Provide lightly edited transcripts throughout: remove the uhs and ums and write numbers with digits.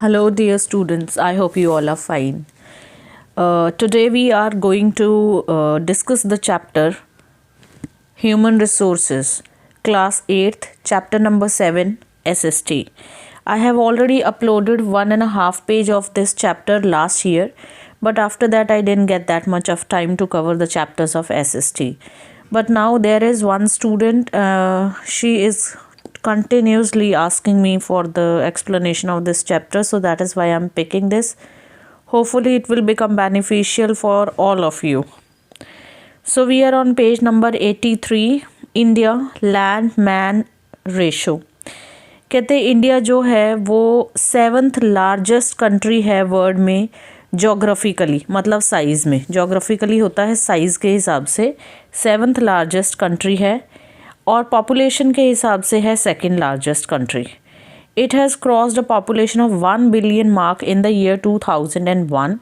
Hello, dear students. I hope you all are fine. Today we are going to discuss the chapter Human Resources, Class 8th, Chapter number 7, SST. I have already uploaded 1.5 page of this chapter last year, but after that I didn't get that much of time to cover the chapters of SST. But now there is one student, she is continuously asking me for the explanation of this chapter, so that is why I'm picking this. Hopefully it will become beneficial for all of you. So we are on page number 83, India land man ratio. कहते हैं India जो है वो 7th largest country है world में geographically, मतलब size में. Geographically होता है साइज़ के हिसाब से 7th लार्जेस्ट कंट्री है, और पॉपुलेशन के हिसाब से है 2nd largest country. It has crossed a population of 1 billion mark in the year 2001.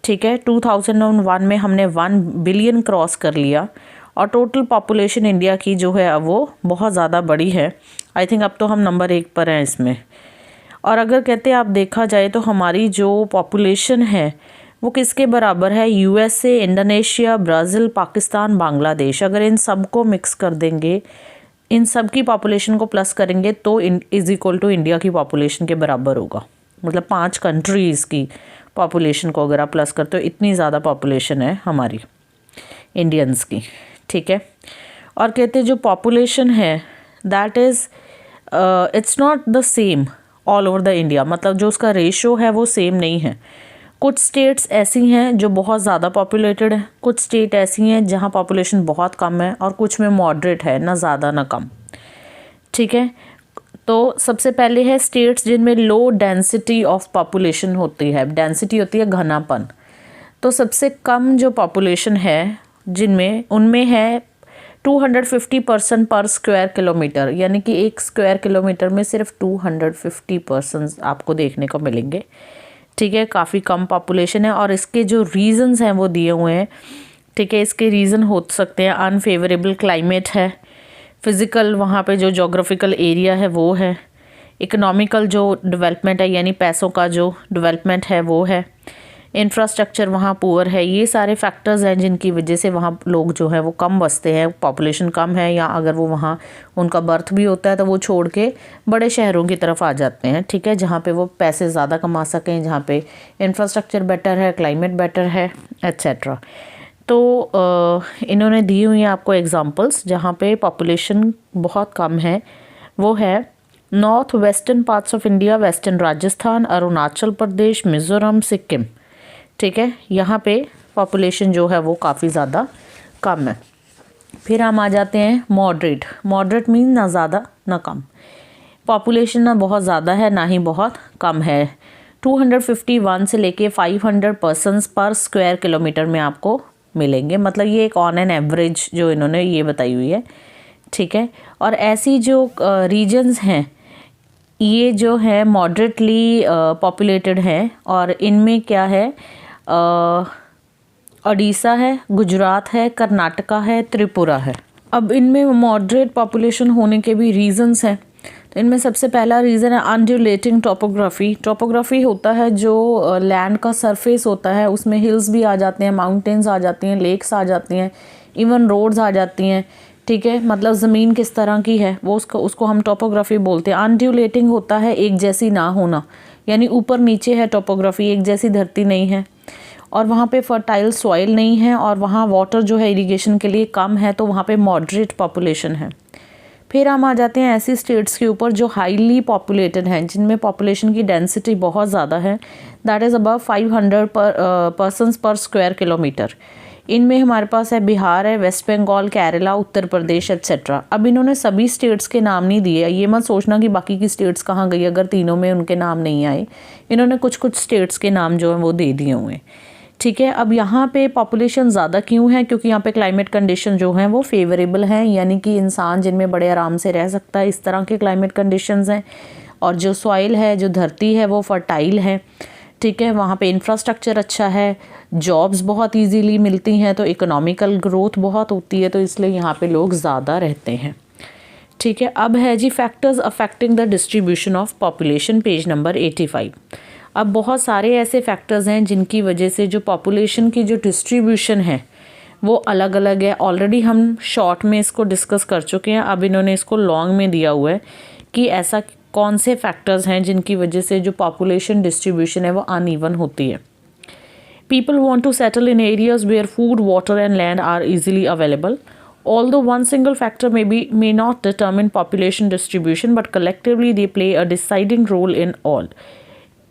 ठीक है, 2001 में हमने 1 बिलियन क्रॉस कर लिया, और टोटल पॉपुलेशन इंडिया की जो है वो बहुत ज़्यादा बड़ी है. आई थिंक अब तो हम नंबर 1 पर हैं इसमें. और अगर कहते हैं आप देखा जाए तो हमारी जो पॉपुलेशन है वो किसके बराबर है? USA, Indonesia, Brazil, Pakistan, Bangladesh. अगर इन सब को मिक्स कर देंगे, इन सब की पॉपुलेशन को प्लस करेंगे तो इज़ इक्वल टू इंडिया की पॉपुलेशन के बराबर होगा. मतलब 5 कंट्रीज़ की पॉपुलेशन को अगर आप प्लस करते हो, इतनी ज़्यादा पॉपुलेशन है हमारी इंडियंस की. ठीक है, और कहते हैं जो पॉपुलेशन है that is it's not the same all over the India. मतलब जो उसका रेशो है वो सेम नहीं है. कुछ स्टेट्स ऐसी हैं जो बहुत ज़्यादा पॉपुलेटेड हैं, कुछ स्टेट ऐसी हैं जहाँ पॉपुलेशन बहुत कम है, और कुछ में मॉडरेट है, ना ज़्यादा ना कम. ठीक है, तो सबसे पहले है स्टेट्स जिनमें लो डेंसिटी ऑफ पॉपुलेशन होती है. डेंसिटी होती है घनापन. तो सबसे कम जो पॉपुलेशन है जिनमें, उनमें है 250 पर्सन पर स्क्वायर किलोमीटर. यानी कि 1 स्क्वायर किलोमीटर में सिर्फ 250 पर्सन आपको देखने को मिलेंगे. ठीक है, काफ़ी कम पॉपुलेशन है. और इसके जो रीज़न्स हैं वो दिए हुए हैं. ठीक है, इसके रीज़न हो सकते हैं अनफेवरेबल क्लाइमेट है, फिज़िकल वहाँ पे जो जोग्राफिकल एरिया है वो है, इकोनॉमिकल जो डेवलपमेंट है यानी पैसों का जो डेवलपमेंट है वो है, इंफ्रास्ट्रक्चर वहाँ पुअर है. ये सारे फैक्टर्स हैं जिनकी वजह से वहाँ लोग जो है वो कम बसते हैं, पॉपुलेशन कम है, या अगर वो वहाँ उनका बर्थ भी होता है तो वो छोड़ के बड़े शहरों की तरफ आ जाते हैं. ठीक है, जहाँ पे वो पैसे ज़्यादा कमा सकें, जहाँ पे इंफ्रास्ट्रक्चर बेटर है, क्लाइमेट बेटर है, एट्सेट्रा. तो इन्होंने दी हुई हैं आपको एग्जांपल्स जहाँ पे पॉपुलेशन बहुत कम है. वो है north western parts of India, western Rajasthan, Arunachal Pradesh, Mizoram, Sikkim. ठीक है, यहाँ पे पॉपुलेशन जो है वो काफ़ी ज़्यादा कम है. फिर हम आ जाते हैं मॉडरेट. मॉडरेट मीन ना ज़्यादा ना कम. पॉपुलेशन ना बहुत ज़्यादा है ना ही बहुत कम है. 251 से लेके 500 पर्सन्स पर स्क्वायर किलोमीटर में आपको मिलेंगे. मतलब ये एक ऑन एन एवरेज जो इन्होंने ये बताई हुई है. ठीक है, और ऐसी जो रीजन्स हैं ये जो है मॉडरेटली पॉपुलेटेड हैं, और इनमें क्या है, ओडिशा है, गुजरात है, कर्नाटका है, त्रिपुरा है. अब इनमें मॉडरेट पॉपुलेशन होने के भी रीजंस हैं. तो इनमें सबसे पहला रीज़न है अनड्यूलेटिंग टोपोग्राफी. टोपोग्राफी होता है जो लैंड का सरफेस होता है, उसमें हिल्स भी आ जाते हैं, माउंटेन्स आ जाती हैं, लेक्स आ जाती हैं, इवन रोड्स आ जाती हैं. ठीक है, मतलब ज़मीन किस तरह की है वो उसको हम टोपोग्राफी बोलते हैं. अनड्यूलेटिंग होता है एक जैसी ना होना, यानी ऊपर नीचे है टोपोग्राफी, एक जैसी धरती नहीं है, और वहाँ पे फर्टाइल सॉइल नहीं है, और वहाँ वाटर जो है इरिगेशन के लिए कम है, तो वहाँ पे मॉडरेट पॉपुलेशन है. फिर हम आ जाते हैं ऐसी स्टेट्स के ऊपर जो हाईली पॉपुलेटेड हैं, जिनमें पॉपुलेशन की डेंसिटी बहुत ज़्यादा है, दैट इज़ अबव 500 पर्सन्स पर स्क्वायर किलोमीटर. इनमें हमारे पास है बिहार है, वेस्ट बंगाल, केरला, उत्तर प्रदेश, एट्सेट्रा. अब इन्होंने सभी स्टेट्स के नाम नहीं दिए. ये मत सोचना कि बाकी की स्टेट्स कहाँ गई अगर तीनों में उनके नाम नहीं आए. इन्होंने कुछ कुछ स्टेट्स के नाम जो हैं वो दे दिए हुए हैं. ठीक है, अब यहाँ पे पॉपुलेशन ज़्यादा क्यों है? क्योंकि यहाँ पे क्लाइमेट कंडीशन जो हैं वो फेवरेबल हैं, यानी कि इंसान जिनमें बड़े आराम से रह सकता है, इस तरह के क्लाइमेट कंडीशंस हैं. और जो सॉइल है, जो धरती है वो फर्टाइल है. ठीक है, वहाँ पे इंफ्रास्ट्रक्चर अच्छा है, जॉब्स बहुत इजीली मिलती हैं, तो इकोनॉमिकल ग्रोथ बहुत होती है, तो इसलिए यहाँ पे लोग ज़्यादा रहते हैं। ठीक है, अब है जी factors affecting the distribution of population, page number 85। अब बहुत सारे ऐसे फैक्टर्स हैं जिनकी वजह से जो पॉपुलेशन की जो डिस्ट्रीब्यूशन है वो अलग अलग है। ऑलरेडी हम शॉर्ट में इसको डिस्कस कर चुके हैं, अब इन्होंने इसको लॉन्ग में दिया हुआ है कि ऐसा कौन से फैक्टर्स हैं जिनकी वजह से जो पॉपुलेशन डिस्ट्रीब्यूशन है वो अनइवन होती है। People want to settle in areas where food, water and land are easily available. Although one single factor may not determine population distribution, but collectively they play a deciding role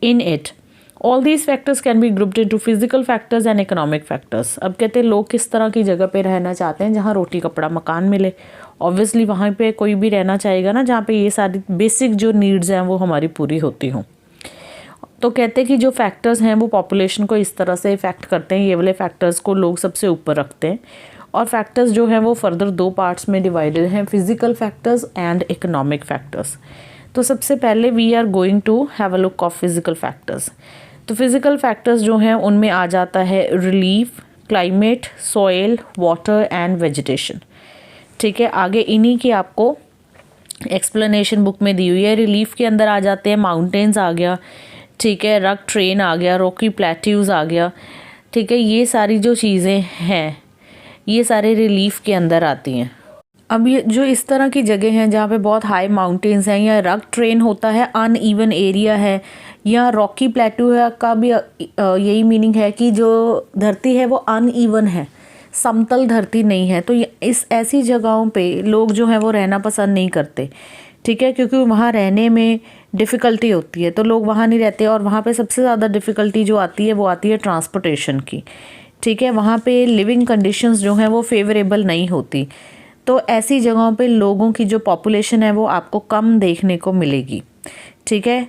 in it. All these factors can be grouped into physical factors and economic factors. अब कहते हैं लोग किस तरह की जगह पे रहना चाहते हैं जहाँ रोटी कपड़ा मकान मिले। ऑब्वियसली वहाँ पे कोई भी रहना चाहेगा ना जहाँ पे ये सारी बेसिक जो नीड्स हैं वो हमारी पूरी होती हों। तो कहते हैं कि जो फैक्टर्स हैं वो पॉपुलेशन को इस तरह से इफ़ेक्ट करते हैं, ये वाले फैक्टर्स को लोग सबसे ऊपर रखते हैं। और फैक्टर्स जो हैं वो फर्दर 2 पार्ट्स में डिवाइडेड हैं, physical factors and economic factors. तो सबसे पहले we are going to have a look of physical factors. तो फिजिकल फैक्टर्स जो हैं उनमें आ जाता है relief, climate, soil, water and vegetation. ठीक है, आगे इन्हीं की आपको एक्सप्लेनेशन बुक में दी हुई है। रिलीफ के अंदर आ जाते हैं माउंटेन्स आ गया, ठीक है, रॉक ट्रेन आ गया, रॉकी प्लेट्यूज आ गया। ठीक है, ये सारी जो चीज़ें हैं ये सारे रिलीफ के अंदर आती हैं। अब ये जो इस तरह की जगह हैं जहाँ पे बहुत हाई माउंटेन्स हैं या रॉक ट्रेन होता है, अनइवन एरिया है, या रॉकी प्लेट्यू है का भी यही मीनिंग है कि जो धरती है वो अनइवन है, समतल धरती नहीं है। तो इस ऐसी जगहों पे लोग जो हैं वो रहना पसंद नहीं करते। ठीक है, क्योंकि वहाँ रहने में डिफ़िकल्टी होती है, तो लोग वहाँ नहीं रहते। और वहाँ पे सबसे ज़्यादा डिफ़िकल्टी जो आती है वो आती है ट्रांसपोर्टेशन की। ठीक है, वहाँ पे लिविंग कंडीशंस जो हैं वो फेवरेबल नहीं होती। तो ऐसी जगहों पे लोगों की जो पॉपुलेशन है वो आपको कम देखने को मिलेगी। ठीक है,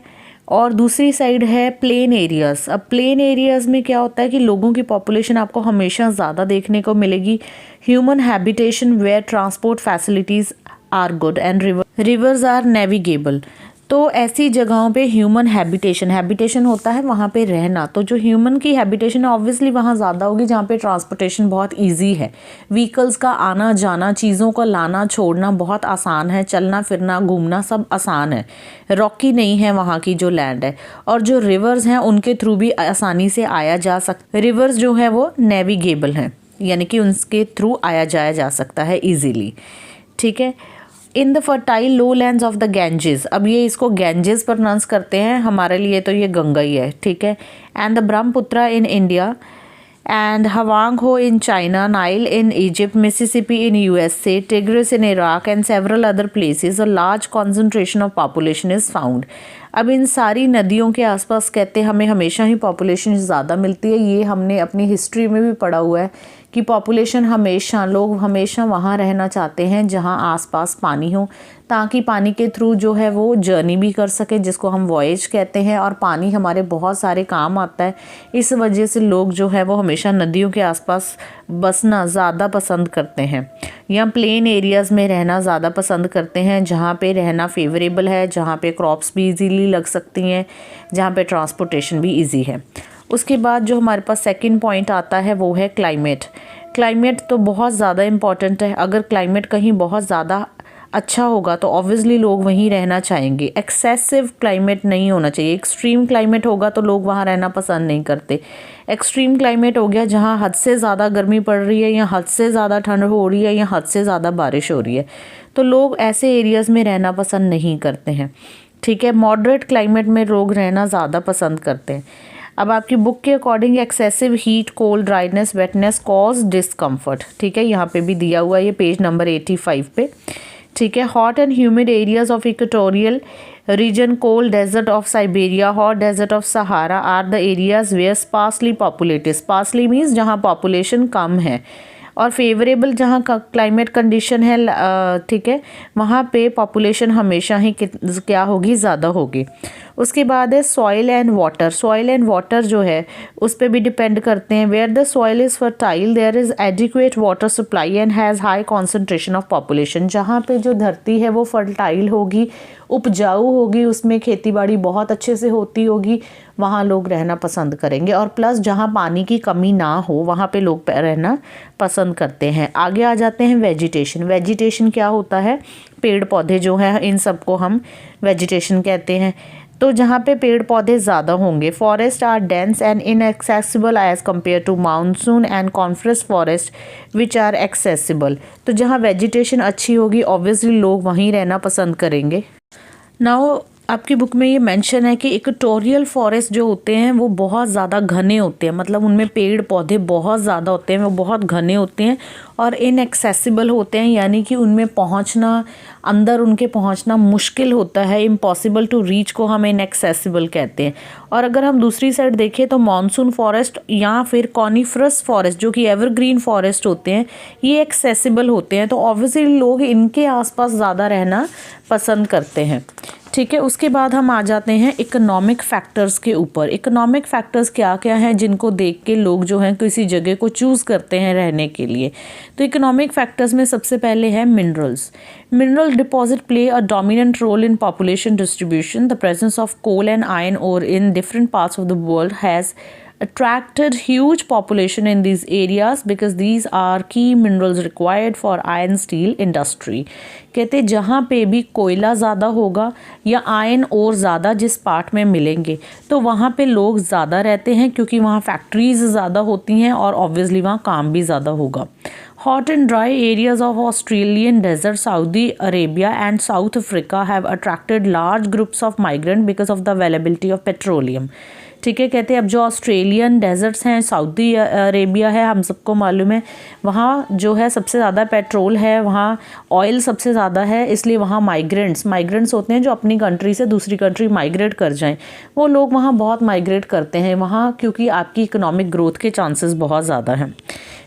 और दूसरी साइड है प्लेन एरियाज़। अब प्लेन एरियाज़ में क्या होता है कि लोगों की पॉपुलेशन आपको हमेशा ज़्यादा देखने को मिलेगी। Human habitation where transport facilities are good and rivers are navigable. तो ऐसी जगहों पे ह्यूमन हैबिटेशन होता है वहाँ पे रहना। तो जो ह्यूमन की हैबिटेशन है ऑब्वियसली वहाँ ज़्यादा होगी जहाँ पे ट्रांसपोर्टेशन बहुत इजी है, व्हीकल्स का आना जाना, चीज़ों को लाना छोड़ना बहुत आसान है, चलना फिरना घूमना सब आसान है। रॉकी नहीं है वहाँ की जो लैंड है। और जो रिवर्स हैं उनके थ्रू भी आसानी से आया जा सकता। रिवर्स जो है वो नेविगेबल हैं, यानी कि उनके थ्रू आया जाया जा सकता है ईजीली। ठीक है, in the fertile low lands of the Ganges. अब ये इसको गैंजेस प्रोनाउंस करते हैं, हमारे लिए तो ये गंगा ही है। ठीक है, and the Brahmaputra in India and Hwang Ho in China, Nile in Egypt, Mississippi in USA, Tigris in Iraq and several other places a large concentration of population is found. अब इन सारी नदियों के आसपास कहते हैं हमें हमेशा ही पॉपुलेशन ज़्यादा मिलती है। ये हमने अपनी हिस्ट्री में भी पढ़ा हुआ है कि पॉपुलेशन हमेशा लोग हमेशा वहाँ रहना चाहते हैं जहाँ आसपास पानी हो, ताकि पानी के थ्रू जो है वो जर्नी भी कर सके, जिसको हम वॉयज कहते हैं। और पानी हमारे बहुत सारे काम आता है, इस वजह से लोग जो है वो हमेशा नदियों के आसपास बसना ज़्यादा पसंद करते हैं, या प्लेन एरियाज़ में रहना ज़्यादा पसंद करते हैं जहाँ पे रहना फेवरेबल है, जहाँ पे क्रॉप्स भी इजीली लग सकती हैं, जहाँ पे ट्रांसपोर्टेशन भी इजी है। उसके बाद जो हमारे पास सेकंड पॉइंट आता है वो है क्लाइमेट। क्लाइमेट तो बहुत ज़्यादा इम्पॉर्टेंट है। अगर क्लाइमेट कहीं बहुत ज़्यादा अच्छा होगा तो ऑब्वियसली लोग वहीं रहना चाहेंगे। एक्सेसिव क्लाइमेट नहीं होना चाहिए। एक्सट्रीम क्लाइमेट होगा तो लोग वहाँ रहना पसंद नहीं करते। एक्सट्रीम क्लाइमेट हो गया जहाँ हद से ज़्यादा गर्मी पड़ रही है, या हद से ज़्यादा ठंड हो रही है, या हद से ज़्यादा बारिश हो रही है, तो लोग ऐसे एरियाज़ में रहना पसंद नहीं करते हैं। ठीक है, मॉडरेट क्लाइमेट में लोग रहना ज़्यादा पसंद करते हैं। अब आपकी बुक के according excessive heat, cold, dryness, वेटनेस cause discomfort. ठीक है, यहाँ पे भी दिया हुआ है, ये पेज नंबर 85 पे। ठीक है, hot and humid areas of equatorial region, cold desert of Siberia, hot desert of Sahara are the areas where sparsely populated. Sparsely means जहाँ पॉपुलेशन कम है, और फेवरेबल जहाँ का क्लाइमेट कंडीशन है, ठीक है, वहाँ पे पॉपुलेशन हमेशा ही क्या होगी, ज़्यादा होगी। उसके बाद है soil and water. Soil and water जो है उस पर भी डिपेंड करते हैं। Where the soil is fertile there is adequate water supply and has high concentration of population. जहाँ पे जो धरती है वो फर्टाइल होगी, उपजाऊ होगी, उसमें खेती बाड़ी बहुत अच्छे से होती होगी, वहाँ लोग रहना पसंद करेंगे। और प्लस जहाँ पानी की कमी ना हो वहाँ पे लोग रहना पसंद करते हैं। आगे आ जाते हैं वेजिटेशन। वेजिटेशन क्या होता है? पेड़ पौधे जो हैं इन सबको हम वेजिटेशन कहते हैं। तो जहाँ पे पेड़ पौधे ज़्यादा होंगे, forest are dense and inaccessible as compare to monsoon and coniferous forest which are accessible. तो जहाँ वेजिटेशन अच्छी होगी ऑब्वियसली लोग वहीं रहना पसंद करेंगे। नाउ आपकी बुक में ये मेंशन है कि इक्वेटोरियल फॉरेस्ट जो होते हैं वो बहुत ज़्यादा घने होते हैं, मतलब उनमें पेड़ पौधे बहुत ज़्यादा होते हैं, वो बहुत घने होते हैं और इनएक्सेसिबल होते हैं, यानी कि उनमें पहुंचना, अंदर उनके पहुंचना मुश्किल होता है। इम्पॉसिबल टू रीच को हम इनएक्सेसिबल कहते हैं। और अगर हम दूसरी साइड देखें तो मॉनसून फॉरेस्ट या फिर कॉनिफरस फॉरेस्ट जो कि एवरग्रीन फॉरेस्ट होते हैं ये एक्सेसिबल होते हैं, तो ऑब्वियसली लोग इनके आसपास ज़्यादा रहना पसंद करते हैं। ठीक है, उसके बाद हम आ जाते हैं इकोनॉमिक फैक्टर्स के ऊपर। इकोनॉमिक फैक्टर्स क्या क्या हैं जिनको देख के लोग जो हैं किसी जगह को चूज़ करते हैं रहने के लिए। तो इकोनॉमिक फैक्टर्स में सबसे पहले है minerals. Mineral deposit play a dominant role in population distribution. The presence of coal and iron ore in different parts of the world has attracted huge population in these areas because these are key minerals required for iron steel industry। कहते जहाँ पे भी कोयला ज़्यादा होगा या iron और ज़्यादा जिस पार्ट में मिलेंगे तो वहाँ पे लोग ज़्यादा रहते हैं क्योंकि वहाँ फैक्ट्रीज ज़्यादा होती हैं और ऑब्वियसली वहाँ काम भी ज़्यादा होगा। Hot and dry areas of Australian desert, Saudi Arabia and South Africa have attracted large groups of migrants because of the availability of petroleum। ठीक है, कहते हैं अब जो ऑस्ट्रेलियन डेजर्ट्स हैं, सऊदी अरेबिया है, हम सबको मालूम है वहाँ जो है सबसे ज़्यादा पेट्रोल है, वहाँ ऑयल सबसे ज़्यादा है, इसलिए वहाँ माइग्रेंट्स होते हैं जो अपनी कंट्री से दूसरी कंट्री माइग्रेट कर जाएं, वो लोग वहाँ बहुत माइग्रेट करते हैं वहाँ क्योंकि आपकी इकोनॉमिक ग्रोथ के चांसेस बहुत ज़्यादा हैं।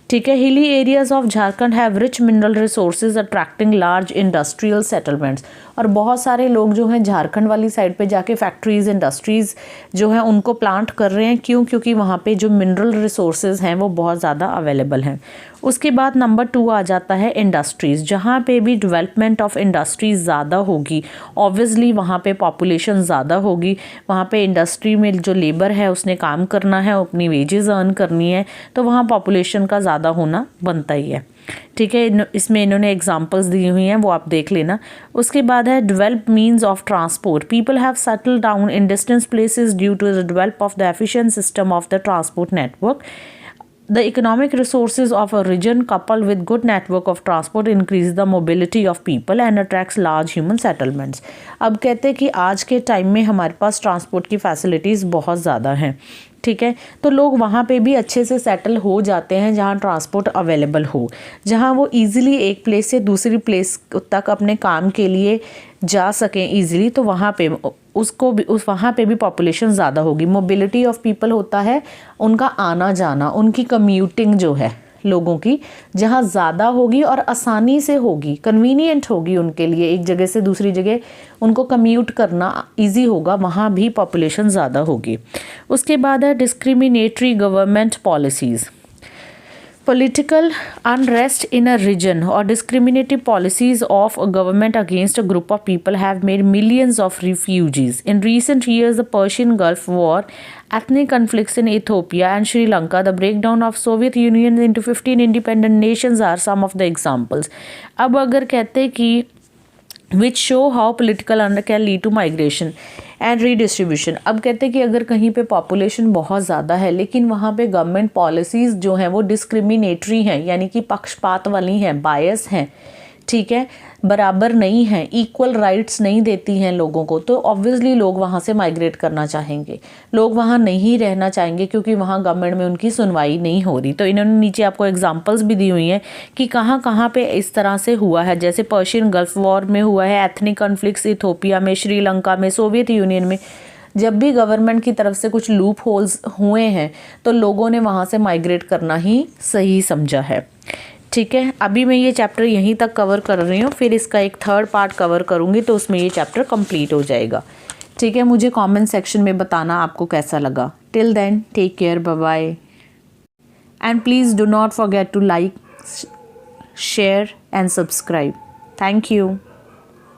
ठीक है, hilly areas of Jharkhand have rich mineral resources attracting large industrial settlements. और बहुत सारे लोग जो हैं झारखंड वाली साइड पे जाके फैक्ट्रीज इंडस्ट्रीज़ जो हैं उनको प्लांट कर रहे हैं। क्यों? क्योंकि वहाँ पे जो मिनरल रिसोर्सेज हैं वो बहुत ज़्यादा अवेलेबल हैं। उसके बाद नंबर 2 आ जाता है इंडस्ट्रीज़। जहाँ पे भी डेवलपमेंट ऑफ इंडस्ट्रीज़ ज़्यादा होगी ऑब्वियसली वहाँ पे पॉपुलेशन ज़्यादा होगी। वहाँ पे इंडस्ट्री में जो लेबर है उसने काम करना है, अपनी वेजेस अर्न करनी है, तो वहाँ पॉपुलेशन का ज़्यादा होना बनता ही है। ठीक है, इसमें इन्होंने एग्जांपल्स दी हुई हैं वो आप देख लेना। उसके बाद है develop means of transport. People have settled down in distance places due to the develop of the efficient system of the transport network. The economic resources of a region coupled with good network of transport increase the mobility of people and attracts large human settlements। अब कहते हैं कि आज के time में हमारे पास transport की facilities बहुत ज़्यादा हैं। ठीक है, तो लोग वहाँ पे भी अच्छे से सेटल हो जाते हैं जहाँ ट्रांसपोर्ट अवेलेबल हो, जहाँ वो इजीली एक प्लेस से दूसरी प्लेस तक अपने काम के लिए जा सकें इजीली, तो वहाँ पे उसको भी वहाँ पे भी पॉपुलेशन ज़्यादा होगी। मोबिलिटी ऑफ पीपल होता है उनका आना जाना, उनकी कम्यूटिंग जो है लोगों की जहाँ ज़्यादा होगी और आसानी से होगी, कन्वीनियंट होगी उनके लिए, एक जगह से दूसरी जगह उनको कम्यूट करना इजी होगा, वहाँ भी पॉपुलेशन ज़्यादा होगी। उसके बाद है discriminatory government policies. Political unrest in a region or discriminative policies of a government against a group of people have made millions of refugees. In recent years, the Persian Gulf War, ethnic conflicts in Ethiopia and Sri Lanka, the breakdown of Soviet Union into 15 independent nations are some of the examples. अब अगर कहते हैं कि which show how political unrest can lead to migration and redistribution। अब कहते हैं कि अगर कहीं पे पॉपुलेशन बहुत ज़्यादा है लेकिन वहाँ पे गवर्नमेंट पॉलिसीज़ जो हैं वो डिस्क्रिमिनेटरी हैं, यानी कि पक्षपात वाली हैं, बायस हैं, ठीक है, बराबर नहीं हैं, इक्वल राइट्स नहीं देती हैं लोगों को, तो ऑब्वियसली लोग वहाँ से माइग्रेट करना चाहेंगे, लोग वहाँ नहीं रहना चाहेंगे क्योंकि वहाँ गवर्नमेंट में उनकी सुनवाई नहीं हो रही। तो इन्होंने नीचे आपको एग्जांपल्स भी दी हुई हैं कि कहाँ कहाँ पे इस तरह से हुआ है, जैसे पर्शियन गल्फ वॉर में हुआ है, एथनिक कॉन्फ्लिक्ट्स इथियोपिया में, श्रीलंका में, सोवियत यूनियन में। जब भी गवर्नमेंट की तरफ से कुछ लूप होल्स हुए हैं तो लोगों ने वहाँ से माइग्रेट करना ही सही समझा है। ठीक है, अभी मैं ये चैप्टर यहीं तक कवर कर रही हूँ, फिर इसका एक थर्ड पार्ट कवर करूँगी तो उसमें ये चैप्टर कंप्लीट हो जाएगा। ठीक है, मुझे कमेंट सेक्शन में बताना आपको कैसा लगा। Till then take care, bye bye, and please do not forget to like, share and subscribe. Thank you.